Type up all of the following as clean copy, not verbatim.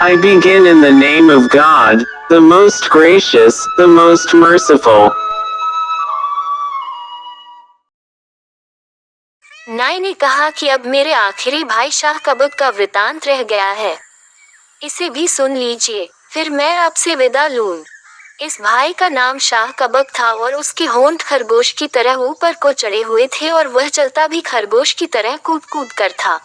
I begin in the name of God, the most gracious, the most merciful. नाई ने कहा कि अब मेरे आखिरी भाई शाह कबक का वृतांत रह गया है, इसे भी सुन लीजिए, फिर मैं आपसे विदा लूं। इस भाई का नाम शाह कबक था और उसके होंठ खरगोश की तरह ऊपर को चढ़े हुए थे और वह चलता भी खरगोश की तरह कूद कूद कर था।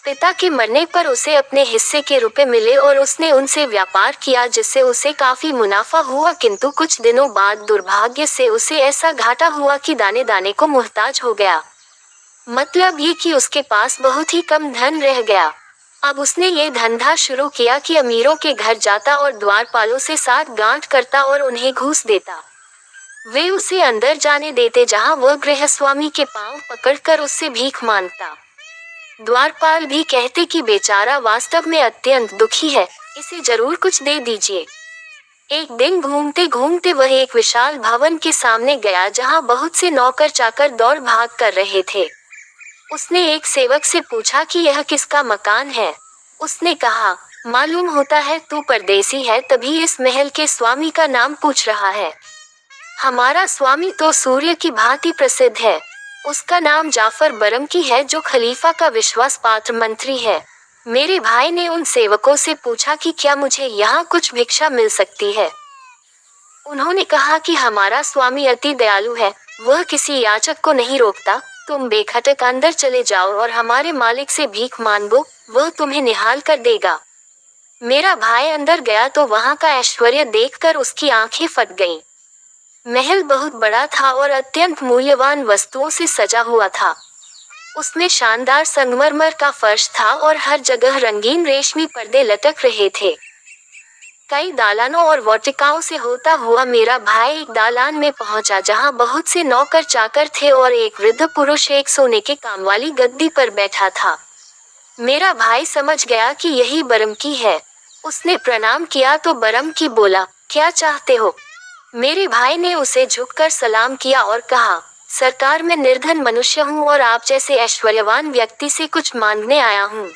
पिता के मरने पर उसे अपने हिस्से के रुपए मिले और उसने उनसे व्यापार किया जिससे उसे काफी मुनाफा हुआ, किंतु कुछ दिनों बाद दुर्भाग्य से उसे ऐसा घाटा हुआ कि दाने दाने को मुहताज हो गया। मतलब ये कि उसके पास बहुत ही कम धन रह गया। अब उसने ये धंधा शुरू किया कि अमीरों के घर जाता और द्वारपालों से साथ गांठ करता और उन्हें घूस देता। वे उसे अंदर जाने देते जहां वह गृहस्वामी के पांव पकड़कर उससे भीख मांगता। द्वारपाल भी कहते कि बेचारा वास्तव में अत्यंत दुखी है, इसे जरूर कुछ दे दीजिए। एक दिन घूमते घूमते वह एक विशाल भवन के सामने गया जहां बहुत से नौकर चाकर दौड़ भाग कर रहे थे। उसने एक सेवक से पूछा कि यह किसका मकान है। उसने कहा, मालूम होता है तू परदेसी है, तभी इस महल के स्वामी का नाम पूछ रहा है। हमारा स्वामी तो सूर्य की भांति प्रसिद्ध है। उसका नाम जाफर बरमकी है जो खलीफा का विश्वास पात्र मंत्री है। मेरे भाई ने उन सेवकों से पूछा कि क्या मुझे यहाँ कुछ भिक्षा मिल सकती है। उन्होंने कहा कि हमारा स्वामी अति दयालु है, वह किसी याचक को नहीं रोकता। तुम बेखटक अंदर चले जाओ और हमारे मालिक से भीख मांगो, वह तुम्हें निहाल कर देगा। मेरा भाई अंदर गया तो वहाँ का ऐश्वर्य देखकर उसकी आंखें फट गईं। महल बहुत बड़ा था और अत्यंत मूल्यवान वस्तुओं से सजा हुआ था। उसमें शानदार संगमरमर का फर्श था और हर जगह रंगीन रेशमी पर्दे लटक रहे थे। कई दालानों और वाटिकाओं से होता हुआ मेरा भाई एक दालान में पहुंचा जहां बहुत से नौकर चाकर थे और एक वृद्ध पुरुष एक सोने के काम वाली गद्दी पर बैठा था। मेरा भाई समझ गया कि यही बरमकी है। उसने प्रणाम किया तो बरमकी बोला, क्या चाहते हो? मेरे भाई ने उसे झुककर सलाम किया और कहा, सरकार मैं निर्धन मनुष्य हूँ और आप जैसे ऐश्वर्यवान व्यक्ति से कुछ मांगने आया हूँ।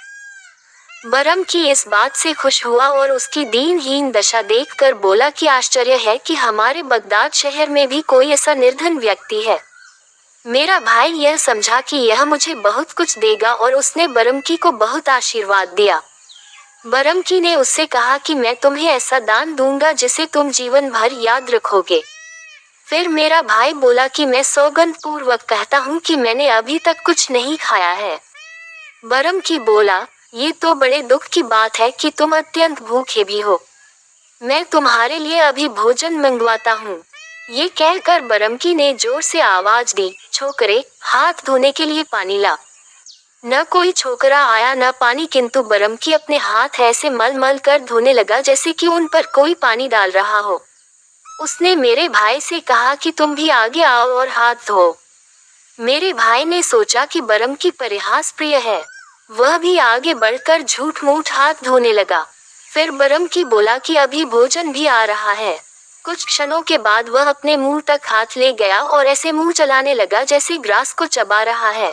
बरमकी इस बात से खुश हुआ और उसकी दीनहीन दशा देखकर बोला कि आश्चर्य है कि हमारे बगदाद शहर में भी कोई ऐसा निर्धन व्यक्ति है। मेरा भाई यह समझा कि यह मुझे बहुत कुछ देगा और उसने बरमकी को बहुत आशीर्वाद दिया। बरमकी ने उससे कहा कि मैं तुम्हें ऐसा दान दूंगा जिसे तुम जीवन भर याद रखोगे। फिर मेरा भाई बोला कि मैं सौगंध पूर्वक कहता हूँ कि मैंने अभी तक कुछ नहीं खाया है। बरमकी बोला, ये तो बड़े दुख की बात है कि तुम अत्यंत भूखे भी हो। मैं तुम्हारे लिए अभी भोजन मंगवाता हूँ। ये कहकर बरमकी ने जोर से आवाज दी, छोकरे, हाथ धोने के लिए पानी ला। न कोई छोकरा आया न पानी, किंतु बरमकी अपने हाथ ऐसे मल मल कर धोने लगा जैसे कि उन पर कोई पानी डाल रहा हो। उसने मेरे भाई से कहा कि तुम भी आगे आओ और हाथ धो। मेरे भाई ने सोचा कि बरमकी परिहास प्रिय है। वह भी आगे बढ़कर झूठ मूठ हाथ धोने लगा। फिर बरमकी बोला कि अभी भोजन भी आ रहा है। कुछ क्षणों के बाद वह अपने मुंह तक हाथ ले गया और ऐसे मुंह चलाने लगा जैसे ग्रास को चबा रहा है।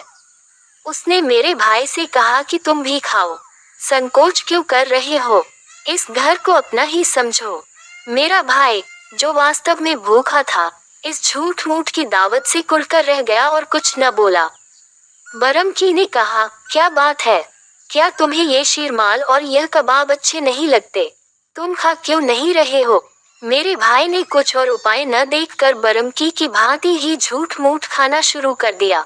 उसने मेरे भाई से कहा कि तुम भी खाओ, संकोच क्यों कर रहे हो? इस घर को अपना ही समझो। मेरा भाई, जो वास्तव में भूखा था, इस झूठ मूठ की दावत से कुढ़कर रह गया और कुछ न बोला। बरमकी ने कहा, क्या बात है? क्या तुम्हें ये शीरमाल और यह कबाब अच्छे नहीं लगते? तुम खा क्यों नहीं रहे हो? मेरे भाई ने कुछ और उपाय न देखकर बरमकी की भांति ही झूठ मूठ खाना शुरू कर दिया।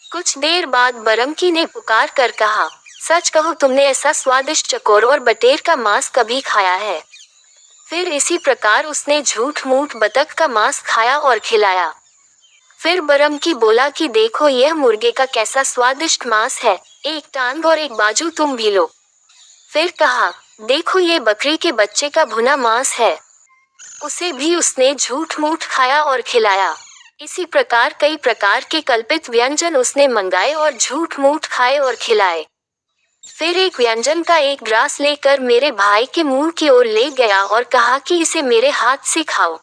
कुछ देर बाद बरमकी ने पुकार कर कहा, सच कहो तुमने ऐसा स्वादिष्ट चकोर और बटेर का मांस कभी खाया है? फिर इसी प्रकार उसने झूठ मूठ बतख का मांस खाया और खिलाया। फिर बरमकी बोला कि देखो यह मुर्गे का कैसा स्वादिष्ट मांस है, एक टांग और एक बाजू तुम भी लो। फिर कहा, देखो ये बकरी के बच्चे का भुना मांस है, उसे भी उसने झूठ मूठ खाया और खिलाया। इसी प्रकार कई प्रकार के कल्पित व्यंजन उसने मंगाए और झूठ मूठ खाए और खिलाए। फिर एक व्यंजन का एक ग्रास लेकर मेरे भाई के मुंह की ओर ले गया और कहा कि इसे मेरे हाथ से खाओ।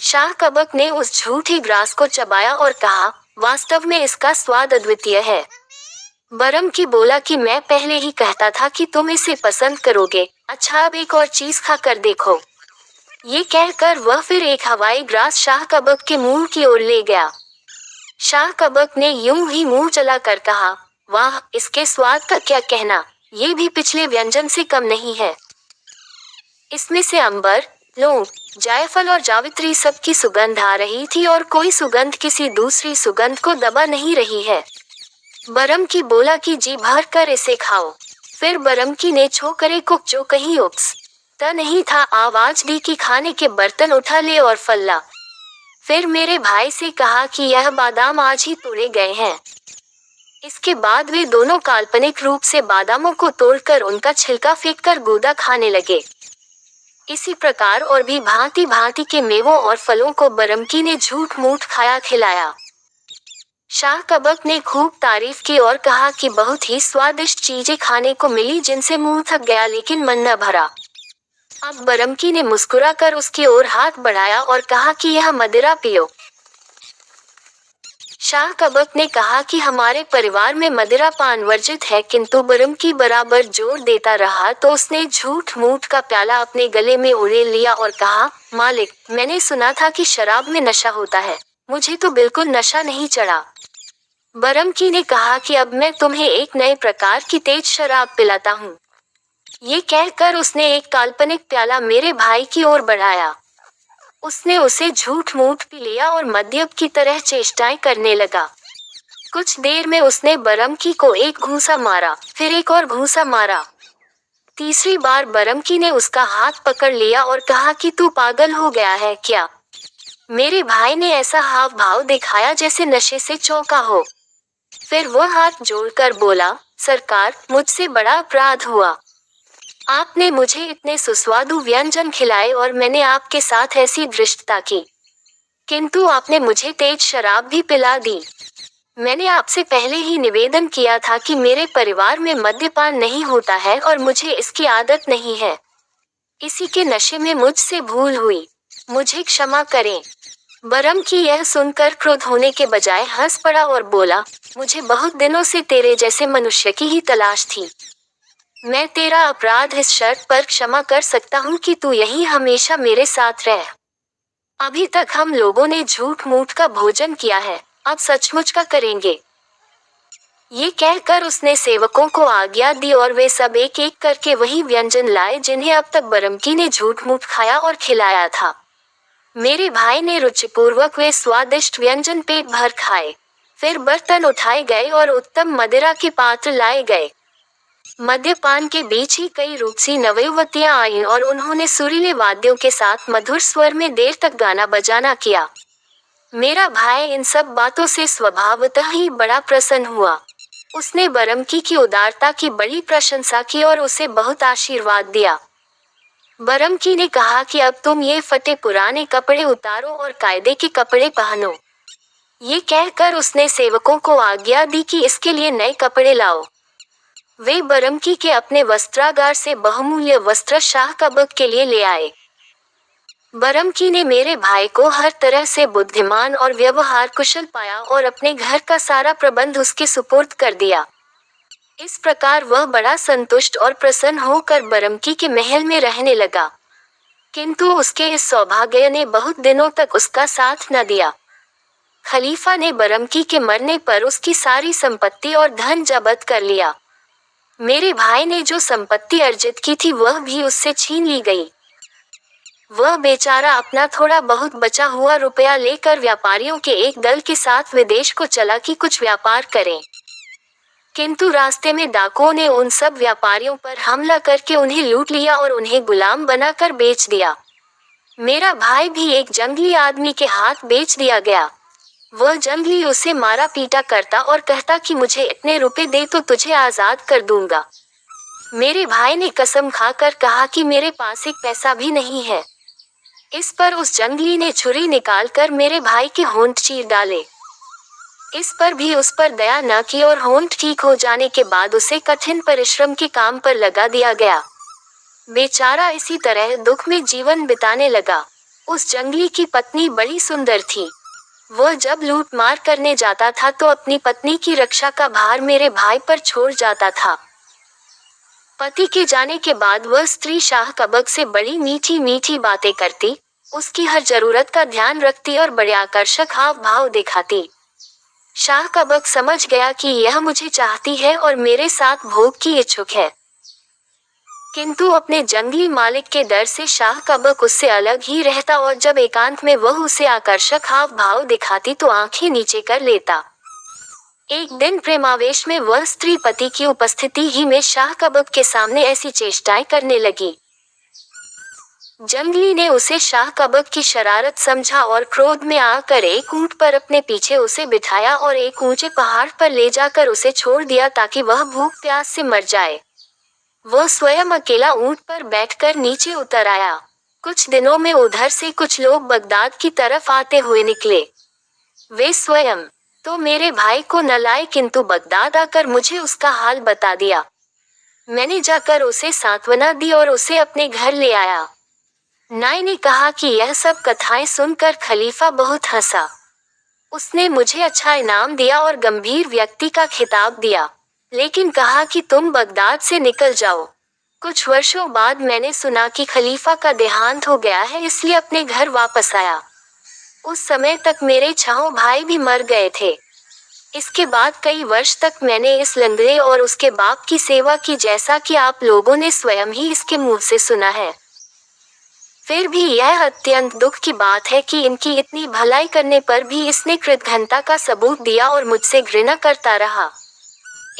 शाह कबक ने उस झूठे ग्रास को चबाया और कहा, वास्तव में इसका स्वाद अद्वितीय है। बरम की बोला कि मैं पहले ही कहता था कि तुम इसे पसंद करोगे। अच्छा, अब एक और चीज खा कर देखो। ये कहकर वह फिर एक हवाई ग्रास शाह कबक के मुंह की ओर ले गया। शाह कबक ने यूं ही मुंह चलाकर कहा, वाह, इसके स्वाद का क्या कहना, ये भी पिछले व्यंजन से कम नहीं है। इसमें से अंबर, लौंग, जायफल और जावित्री सबकी सुगंध आ रही थी और कोई सुगंध किसी दूसरी सुगंध को दबा नहीं रही है। बरम की बोला कि जी भर कर इसे खाओ। फिर बरम की ने छोकरे को जो कहीं उप्स त नहीं था आवाज दी कि खाने के बर्तन उठा ले और फल्ला। फिर मेरे भाई से कहा कि यह बादाम आज ही तोड़े गए हैं। इसके बाद वे दोनों काल्पनिक रूप से बादामों को तोड़कर उनका छिलका फेंककर गूदा खाने लगे। इसी प्रकार और भी भांति भांति के मेवों और फलों को बरमकी ने झूठ मूठ खाया खिलाया। शाह कबक ने खूब तारीफ की और कहा कि बहुत ही स्वादिष्ट चीजें खाने को मिली जिनसे मुंह थक गया लेकिन मन न भरा। अब बरमकी ने मुस्कुराकर उसकी ओर हाथ बढ़ाया और कहा कि यह मदिरा पियो। शाह कबक ने कहा कि हमारे परिवार में मदिरा पान वर्जित है, किंतु बरमकी बराबर जोर देता रहा तो उसने झूठ मूठ का प्याला अपने गले में उड़ेल लिया और कहा, मालिक, मैंने सुना था कि शराब में नशा होता है, मुझे तो बिल्कुल नशा नहीं चढ़ा। बरमकी ने कहा कि अब मैं तुम्हें एक नए प्रकार की तेज शराब पिलाता हूँ। ये कहकर उसने एक काल्पनिक प्याला मेरे भाई की ओर बढ़ाया। उसने उसे झूठ मूठ पी लिया और मद्यप की तरह चेष्टाएं करने लगा। कुछ देर में उसने बरमकी को एक घूंसा मारा, फिर एक और घूंसा मारा। तीसरी बार बरमकी ने उसका हाथ पकड़ लिया और कहा कि तू पागल हो गया है क्या? मेरे भाई ने ऐसा हाव भाव दिखाया जैसे नशे से चौंका हो। फिर वह हाथ जोड़कर बोला, सरकार, मुझसे बड़ा अपराध हुआ। आपने मुझे इतने सुस्वादु व्यंजन खिलाए और मैंने आपके साथ ऐसी धृष्टता की, किंतु आपने मुझे तेज शराब भी पिला दी। मैंने आपसे पहले ही निवेदन किया था कि मेरे परिवार में मद्यपान नहीं होता है और मुझे इसकी आदत नहीं है। इसी के नशे में मुझसे भूल हुई, मुझे क्षमा करें। बरमकी यह सुनकर क्रोध होने के बजाय हंस पड़ा और बोला, मुझे बहुत दिनों से तेरे जैसे मनुष्य की ही तलाश थी। मैं तेरा अपराध इस शर्त पर क्षमा कर सकता हूँ कि तू यहीं हमेशा मेरे साथ रह। अभी तक हम लोगों ने झूठ मूठ का भोजन किया है, अब सचमुच का करेंगे। ये कहकर उसने सेवकों को आज्ञा दी और वे सब एक एक करके वही व्यंजन लाए जिन्हें अब तक बरमकी ने झूठ मूठ खाया और खिलाया था। मेरे भाई ने रुचिपूर्वक वे स्वादिष्ट व्यंजन पेट भर खाए। फिर बर्तन उठाए गए और उत्तम मदिरा के पात्र लाए गए। मद्यपान के बीच ही कई रूपसी नवयुवतियां आईं और उन्होंने सुरीले वाद्यों के साथ मधुर स्वर में देर तक गाना बजाना किया। मेरा भाई इन सब बातों से स्वभावतः ही बड़ा प्रसन्न हुआ। उसने बरमकी की उदारता की बड़ी प्रशंसा की और उसे बहुत आशीर्वाद दिया। बरमकी ने कहा कि अब तुम ये फटे पुराने कपड़े उतारो और कायदे के कपड़े पहनो। ये कहकर उसने सेवकों को आज्ञा दी कि इसके लिए नए कपड़े लाओ। वे बरमकी के अपने वस्त्रागार से बहुमूल्य वस्त्र शाह कबक के लिए ले आए। बरमकी ने मेरे भाई को हर तरह से बुद्धिमान और व्यवहार कुशल पाया और अपने घर का सारा प्रबंध उसके सुपुर्द कर दिया। इस प्रकार वह बड़ा संतुष्ट और प्रसन्न होकर बरमकी के महल में रहने लगा, किंतु उसके इस सौभाग्य ने बहुत दिनों तक उसका साथ न दिया। खलीफा ने बरमकी के मरने पर उसकी सारी संपत्ति और धन जब्त कर लिया। मेरे भाई ने जो संपत्ति अर्जित की थी वह भी उससे छीन ली गई। वह बेचारा अपना थोड़ा बहुत बचा हुआ रुपया लेकर व्यापारियों के एक दल के साथ विदेश को चला कि कुछ व्यापार करें, किंतु रास्ते में डाकुओं ने उन सब व्यापारियों पर हमला करके उन्हें लूट लिया और उन्हें गुलाम बनाकर बेच दिया। मेरा भाई भी एक जंगली आदमी के हाथ बेच दिया गया। वह जंगली उसे मारा पीटा करता और कहता कि मुझे इतने रुपए दे तो तुझे आजाद कर दूंगा। मेरे भाई ने कसम खाकर कहा कि मेरे पास एक पैसा भी नहीं है। इस पर उस जंगली ने छुरी निकालकर मेरे भाई के होंठ चीर डाले। इस पर भी उस पर दया न की और होंठ ठीक हो जाने के बाद उसे कठिन परिश्रम के काम पर लगा दिया गया। बेचारा इसी तरह दुख में जीवन बिताने लगा। उस जंगली की पत्नी बड़ी सुंदर थी। वह जब लूट मार करने जाता था तो अपनी पत्नी की रक्षा का भार मेरे भाई पर छोड़ जाता था। पति के जाने के बाद वह स्त्री शाह कबक से बड़ी मीठी मीठी बातें करती, उसकी हर जरूरत का ध्यान रखती और बड़े आकर्षक हाव भाव दिखाती। शाह कबक समझ गया कि यह मुझे चाहती है और मेरे साथ भोग की इच्छुक है। किंतु अपने जंगली मालिक के डर से शाह कबक उससे अलग ही रहता और जब एकांत में वह उसे आकर्षक हाव भाव दिखाती तो आंखें नीचे कर लेता। एक दिन प्रेमावेश में वह स्त्री पति की उपस्थिति ही में शाह कबक के सामने ऐसी चेष्टाएं करने लगी। जंगली ने उसे शाह कबक की शरारत समझा और क्रोध में आकर एक ऊंट पर अपने पीछे उसे बिठाया और एक ऊंचे पहाड़ पर ले जाकर उसे छोड़ दिया ताकि वह भूख प्यास से मर जाए। वह स्वयं अकेला ऊंट पर बैठकर नीचे उतर आया। कुछ दिनों में उधर से कुछ लोग बगदाद की तरफ आते हुए निकले। वे स्वयं तो मेरे भाई को न लाए किंतु बगदाद आकर मुझे उसका हाल बता दिया। मैंने जाकर उसे सांत्वना दी और उसे अपने घर ले आया। नाई ने कहा कि यह सब कथाएं सुनकर खलीफा बहुत हंसा। उसने मुझे अच्छा इनाम दिया और गंभीर व्यक्ति का खिताब दिया, लेकिन कहा कि तुम बगदाद से निकल जाओ। कुछ वर्षों बाद मैंने सुना कि खलीफा का देहांत हो गया है, इसलिए अपने घर वापस आया। उस समय तक मेरे 6 भाई भी मर गए थे। इसके बाद कई वर्ष तक मैंने इस लंगड़े और उसके बाप की सेवा की, जैसा कि आप लोगों ने स्वयं ही इसके मुंह से सुना है। फिर भी यह अत्यंत दुख की बात है कि इनकी इतनी भलाई करने पर भी इसने कृतघ्नता का सबूत दिया और मुझसे घृणा करता रहा।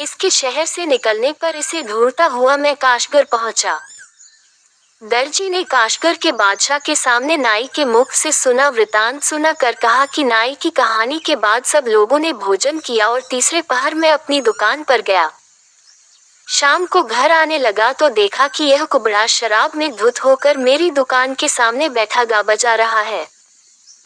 इसके शहर से निकलने पर इसे ढूंढता हुआ मैं काशगर पहुंचा। दर्जी ने काशगर के बादशाह के सामने नाई के मुख से सुना वृतांत सुना कर कहा कि नाई की कहानी के बाद सब लोगों ने भोजन किया और तीसरे पहर में अपनी दुकान पर गया। शाम को घर आने लगा तो देखा कि यह कुबड़ा शराब में धुत होकर मेरी दुकान के सामने बैठा गा बजा रहा है।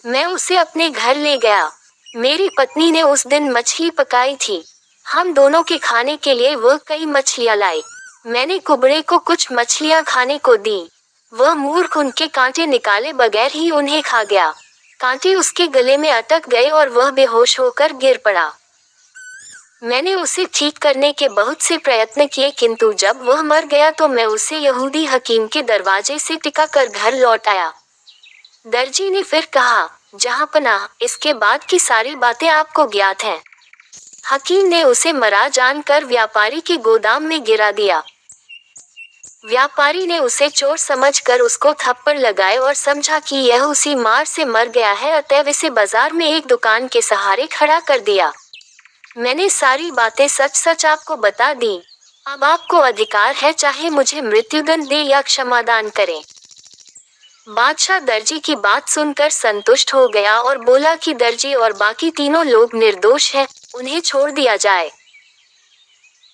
मैं उसे अपने घर ले गया। मेरी पत्नी ने उस दिन मछली पकाई थी। हम दोनों के खाने के लिए वह कई मछलियां लाई। मैंने कुबड़े को कुछ मछलियां खाने को दी। वह मूर्ख उनके कांटे निकाले बगैर ही उन्हें खा गया। कांटे उसके गले में अटक गए और वह बेहोश होकर गिर पड़ा। मैंने उसे ठीक करने के बहुत से प्रयत्न किए, किंतु जब वह मर गया तो मैं उसे यहूदी हकीम के दरवाजे से टिका कर घर लौट आया। दर्जी ने फिर कहा, जहांपनाह, इसके बाद की सारी बातें आपको ज्ञात हैं। हकीम ने उसे मरा जानकर व्यापारी के गोदाम में गिरा दिया। व्यापारी ने उसे चोर समझकर उसको थप्पड़ लगाए और समझा कि यह उसी मार से मर गया है, अतएव इसे बाजार में एक दुकान के सहारे खड़ा कर दिया। मैंने सारी बातें सच सच आपको बता दी। अब आपको अधिकार है चाहे मुझे मृत्युदंड दे या क्षमादान करें। बादशाह दर्जी की बात सुनकर संतुष्ट हो गया और बोला कि दर्जी और बाकी तीनों लोग निर्दोष हैं, उन्हें छोड़ दिया जाए।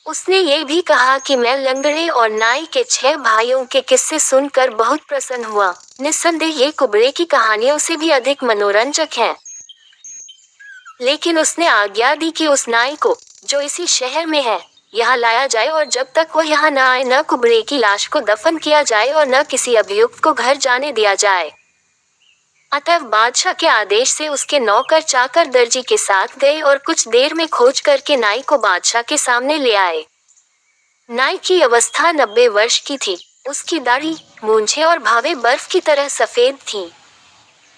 उसने ये भी कहा कि मैं लंगड़े और नाई के 6 भाइयों के किस्से सुनकर बहुत प्रसन्न हुआ। निस्संदेह ये कुबड़े की कहानियों से भी अधिक मनोरंजक हैं। लेकिन उसने आज्ञा दी कि उस नाई को, जो इसी शहर में है, यहाँ लाया जाए और जब तक वह यहाँ न आए न कुबड़े की लाश को दफन किया जाए और न किसी अभियुक्त को घर जाने दिया जाए। अतएव बादशाह के आदेश से उसके नौकर चाकर दर्जी के साथ गए और कुछ देर में खोज करके नाई को बादशाह के सामने ले आए। नाई की अवस्था 90 वर्ष की थी। उसकी दाढ़ी, मूंछें और भावे बर्फ की तरह सफेद थीं।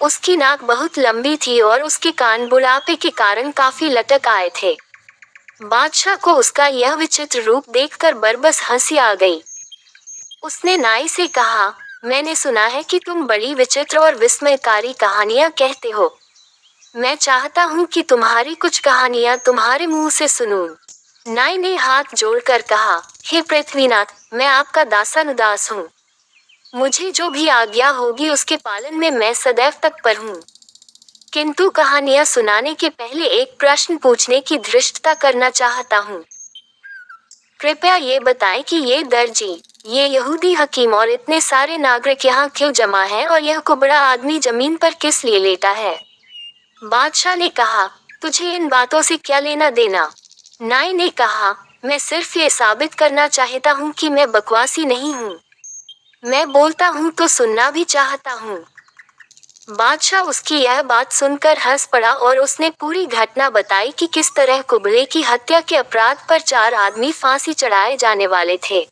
उसकी नाक बहुत लंबी थी और उसके कान बुढ़ापे के कारण काफी लटक आए थे। बादशाह को उसका यह विचित्र रूप देखकर बरबस हंसी आ गई। उसने नाई से कहा, मैंने सुना है कि तुम बड़ी विचित्र और विस्मयकारी कहानियां कहते हो। मैं चाहता हूं कि तुम्हारी कुछ कहानियां तुम्हारे मुंह से सुनूं। नाई ने हाथ जोड़कर कहा, हे पृथ्वीनाथ, मैं आपका दासानुदास हूँ। मुझे जो भी आज्ञा होगी उसके पालन में मैं सदैव तत्पर हूँ। किंतु कहानियां सुनाने के पहले एक प्रश्न पूछने की धृष्टता करना चाहता हूँ। कृपया ये बताएं कि ये दर्जी, ये यहूदी हकीम और इतने सारे नागरिक यहाँ क्यों जमा हैं और यह कुबड़ा आदमी जमीन पर किस लिए लेटा है? बादशाह ने कहा, तुझे इन बातों से क्या लेना देना? नाई ने कहा, मैं सिर्फ ये साबित करना चाहता हूँ कि मैं बकवासी नहीं हूँ। मैं बोलता हूँ तो सुनना भी चाहता हूँ। बादशाह उसकी यह बात सुनकर हंस पड़ा और उसने पूरी घटना बताई कि किस तरह कुबड़े की हत्या के अपराध पर 4 आदमी फांसी चढ़ाए जाने वाले थे।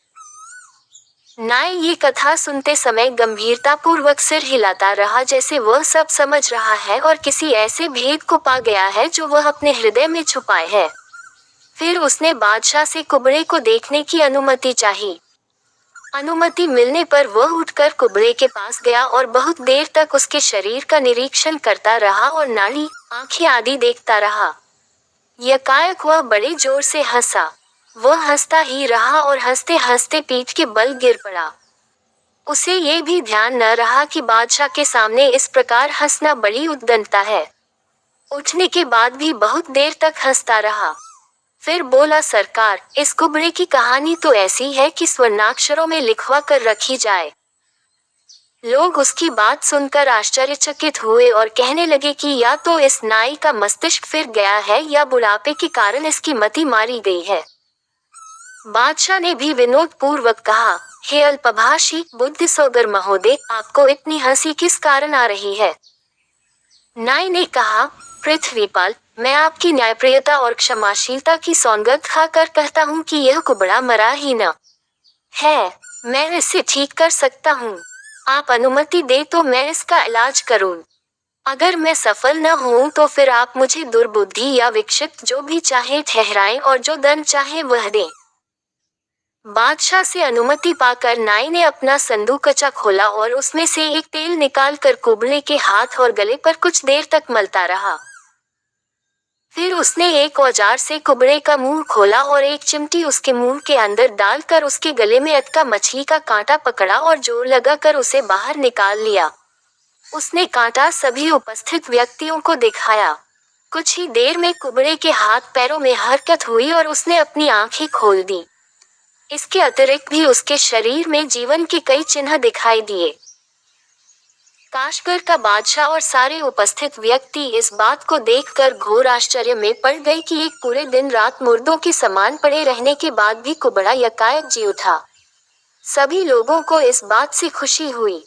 नाई ये कथा सुनते समय गंभीरता पूर्वक सिर हिलाता रहा, जैसे वह सब समझ रहा है और किसी ऐसे भेद को पा गया है जो वह अपने हृदय में छुपाए है। फिर उसने बादशाह से कुबड़े को देखने की अनुमति चाही। अनुमति मिलने पर वह उठकर कुबड़े के पास गया और बहुत देर तक उसके शरीर का निरीक्षण करता रहा और नाड़ी, आंखें आदि देखता रहा। यकायक वह बड़े जोर से हंसा। वह हंसता ही रहा और हंसते हंसते पीठ के बल गिर पड़ा। उसे ये भी ध्यान न रहा कि बादशाह के सामने इस प्रकार हंसना बड़ी उद्दंडता है। उठने के बाद भी बहुत देर तक हंसता रहा। फिर बोला, सरकार, इस कुबड़े की कहानी तो ऐसी है कि स्वर्णाक्षरों में लिखवा कर रखी जाए। लोग उसकी बात सुनकर आश्चर्यचकित हुए और कहने लगे कि या तो इस नाई का मस्तिष्क फिर गया है या बुढ़ापे के कारण इसकी मति मारी गई है। बादशाह ने भी विनोद पूर्वक कहा, हे अल्पभाषी बुद्धिसोगर महोदय, आपको इतनी हंसी किस कारण आ रही है? नाई ने कहा, पृथ्वीपाल, मैं आपकी न्यायप्रियता और क्षमाशीलता की सौगंध खाकर कहता हूँ कि यह कुबड़ा मरा ही न है। मैं इसे ठीक कर सकता हूँ। आप अनुमति दे तो मैं इसका इलाज करूँ। अगर मैं सफल न हूँ तो फिर आप मुझे दुर्बुद्धि या विक्षिप्त जो भी चाहे ठहराएं और जो दंड चाहे वह दें। बादशाह से अनुमति पाकर नाई ने अपना संदूकचा खोला और उसमें से एक तेल निकालकर कुबड़े के हाथ और गले पर कुछ देर तक मलता रहा। फिर उसने एक औजार से कुबड़े का मुंह खोला और एक चिमटी उसके मुंह के अंदर डालकर उसके गले में अटका मछली का कांटा पकड़ा और जोर लगाकर उसे बाहर निकाल लिया। उसने कांटा सभी उपस्थित व्यक्तियों को दिखाया। कुछ ही देर में कुबड़े के हाथ पैरों में हरकत हुई और उसने अपनी आंखें खोल दी। इसके अतिरिक्त भी उसके शरीर में जीवन के कई चिन्ह दिखाई दिए। काशगर का बादशाह और सारे उपस्थित व्यक्ति इस बात को देखकर घोर आश्चर्य में पड़ गए कि एक पूरे दिन रात मुर्दों के समान पड़े रहने के बाद भी कुबड़ा यकायक जी उठा। सभी लोगों को इस बात से खुशी हुई।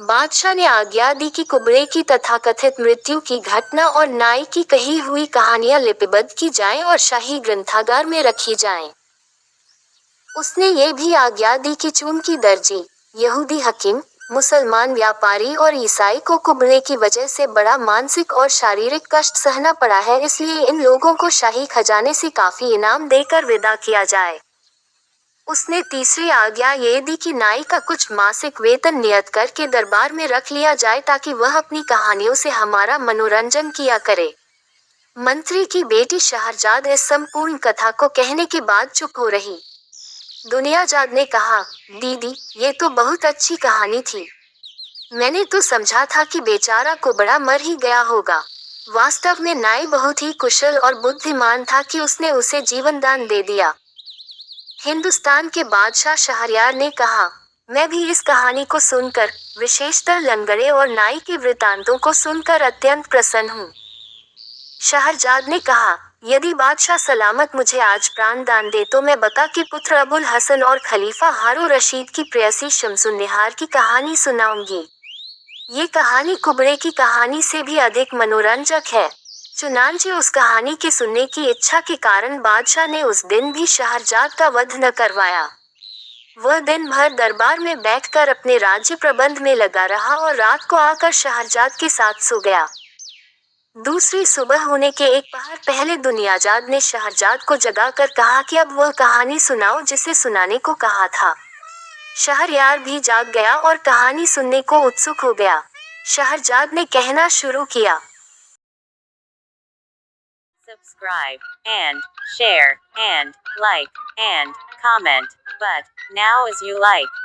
बादशाह ने आज्ञा दी कि कुबड़े की तथाकथित मृत्यु की घटना और नाई की कही हुई कहानियां लिपिबद्ध की जाएं और शाही ग्रंथागार में रखी जाएं। उसने ये भी आज्ञा दी कि चूंकि दर्जी, यहूदी हकीम, मुसलमान व्यापारी और ईसाई को कुबड़े की वजह से बड़ा मानसिक और शारीरिक कष्ट सहना पड़ा है, इसलिए इन लोगों को शाही खजाने से काफी इनाम देकर विदा किया जाए। उसने तीसरी आज्ञा ये दी कि नाई का कुछ मासिक वेतन नियत करके दरबार में रख लिया जाए ताकि वह अपनी कहानियों से हमारा मनोरंजन किया करे। मंत्री की बेटी शहरजाद इस संपूर्ण कथा को कहने के बाद चुप हो रही। दुनियाजाद ने कहा, दीदी, ये तो बहुत अच्छी कहानी थी। मैंने तो समझा था कि बेचारा कुबड़ा मर ही गया होगा। वास्तव में नाई बहुत ही कुशल और बुद्धिमान था कि उसने उसे जीवन दान दे दिया। हिंदुस्तान के बादशाह शहरयार ने कहा, मैं भी इस कहानी को सुनकर, विशेषतर लंगड़े और नाई के वृतांतों को सुनकर अत्यंत प्रसन्न हूँ। शहरजाद ने कहा, यदि बादशाह सलामत मुझे आज प्राण दान दे तो मैं बका के पुत्र अबुल हसन और खलीफा हारून रशीद की प्रेयसी शमसुन निहार की कहानी सुनाऊंगी। ये कहानी कुबड़े की कहानी से भी अधिक मनोरंजक है। चुनांचे उस कहानी के सुनने की इच्छा के कारण बादशाह ने उस दिन भी शहरजाद का वध न करवाया। वह दिन भर दरबार में बैठकर अपने राज्य प्रबंध में लगा रहा और रात को आकर शहरजाद के साथ सो गया। दूसरी सुबह होने के एक पहर पहले दुनियाजाद ने शहरजाद को जगाकर कहा कि अब वह कहानी सुनाओ जिसे सुनाने को कहा था। शहरयार भी जाग गया और कहानी सुनने को उत्सुक हो गया। शहरजाद ने कहना शुरू किया, Subscribe and share and like and comment, but now as you like.